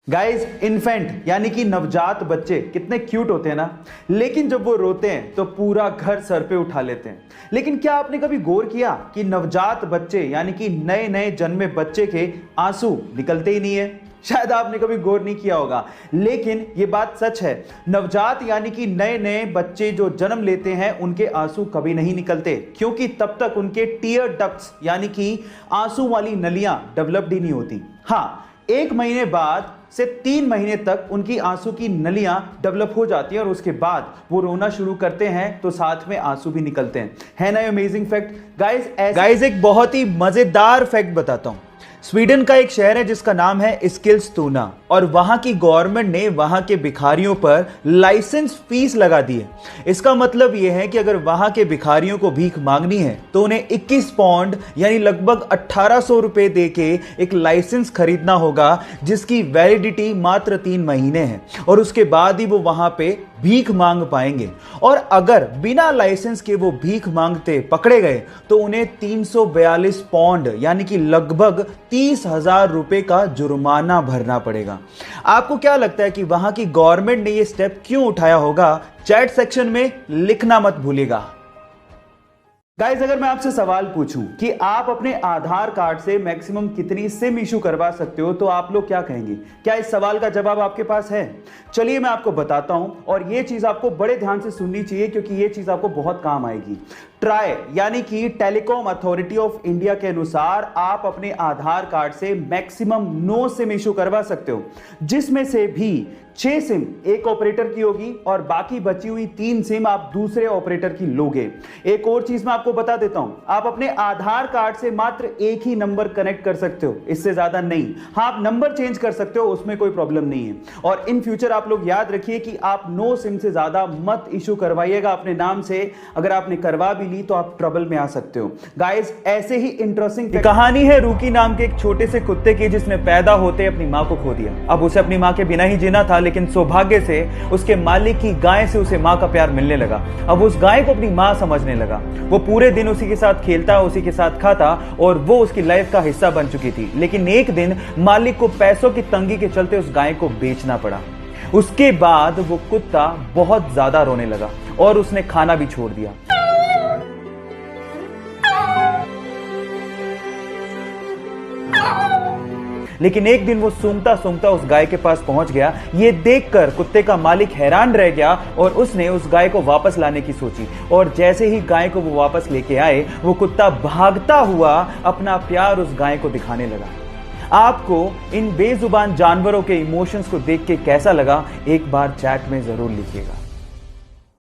Guys, infant यानी कि नवजात बच्चे कितने क्यूट होते हैं ना। लेकिन जब वो रोते हैं तो पूरा घर सर पे उठा लेते हैं। लेकिन क्या आपने कभी गौर किया कि नवजात बच्चे यानी कि नए नए जन्मे बच्चे के आंसू निकलते ही नहीं है? शायद आपने कभी गौर नहीं किया होगा, लेकिन ये बात सच है। नवजात यानी कि नए नए बच्चे जो जन्म लेते हैं उनके आंसू कभी नहीं निकलते, क्योंकि तब तक उनके टीयर डक्ट्स यानी कि आंसू वाली नलियां डेवलप्ड ही नहीं होती। हाँ, 1 महीने बाद से 3 महीने तक उनकी आंसू की नलियां डेवलप हो जाती हैं और उसके बाद वो रोना शुरू करते हैं तो साथ में आंसू भी निकलते हैं। है ना अमेजिंग फैक्ट? गाइस एक बहुत ही मजेदार फैक्ट बताता हूं। स्वीडन का एक शहर है जिसका नाम है एस्किलस्तुना, और वहां की गवर्नमेंट ने वहां के भिखारियों पर लाइसेंस फीस लगा दी है। इसका मतलब यह है कि अगर वहां के भिखारियों को भीख मांगनी है तो उन्हें 21 पाउंड यानी लगभग 1800 रुपए देके एक लाइसेंस खरीदना होगा, जिसकी वैलिडिटी मात्र 3 महीने है, और उसके बाद ही वो वहां पे भीख मांग पाएंगे। और अगर बिना लाइसेंस के वो भीख मांगते पकड़े गए तो उन्हें 342 पाउंड यानी कि लगभग 30,000 रुपए का जुर्माना भरना पड़ेगा। आपको क्या लगता है कि वहां की गवर्नमेंट ने ये स्टेप क्यों उठाया होगा? चैट सेक्शन में लिखना मत भूलिएगा। गाइस, अगर मैं आपसे सवाल पूछूं कि आप अपने आधार कार्ड से मैक्सिमम कितनी सिम इशू करवा सकते हो, तो आप लोग क्या कहेंगे? क्या इस सवाल का जवाब आपके पास है? चलिए मैं आपको बताता हूं, और ये चीज आपको बड़े ध्यान से सुननी चाहिए क्योंकि ये चीज आपको बहुत काम आएगी। ट्राई यानी कि टेलीकॉम अथॉरिटी ऑफ इंडिया के अनुसार आप अपने आधार कार्ड से मैक्सिमम 9 सिम इशू करवा सकते हो, जिसमें से भी 6 सिम एक ऑपरेटर की होगी और बाकी बची हुई 3 सिम आप दूसरे ऑपरेटर की लोगे। एक और चीज मैं आपको बता देता हूं, आप अपने आधार कार्ड से मात्र एक ही नंबर कनेक्ट कर सकते हो, इससे ज्यादा नहीं। हाँ, आप नंबर चेंज कर सकते हो, उसमें कोई प्रॉब्लम नहीं है। और इन फ्यूचर आप लोग याद रखिए कि आप 9 सिम से ज्यादा मत इशू करवाइएगा अपने नाम से। अगर आपने करवा भी ली तो आप ट्रबल में आ सकते हो। गाइस, ऐसे ही इंटरेस्टिंग कहानी है रूकी नाम के एक छोटे से कुत्ते की, जिसने पैदा होते अपनी मां को खो दिया। अब उसे अपनी मां के बिना ही जीना था, लेकिन सौभाग्य से उसके मालिक की गाय से उसे मां का प्यार मिलने लगा। अब उस गाय को अपनी मां समझने लगा। वो पूरे दिन उसी के साथ खेलता, उसी के साथ खाता, और वो उसकी लाइफ का हिस्सा बन चुकी थी। लेकिन एक दिन मालिक को पैसों की तंगी के चलते उस गाय को बेचना पड़ा। उसके बाद वो कुत्ता बहुत ज्यादा रोने लगा और उसने खाना भी छोड़ दिया। लेकिन एक दिन वो सूंघता सूंघता उस गाय के पास पहुंच गया। ये देखकर कुत्ते का मालिक हैरान रह गया और उसने उस गाय को वापस लाने की सोची। और जैसे ही गाय को वो वापस लेके आए, वो कुत्ता भागता हुआ अपना प्यार उस गाय को दिखाने लगा। आपको इन बेजुबान जानवरों के इमोशंस को देख के कैसा लगा? एक बार चैट में जरूर लिखिएगा।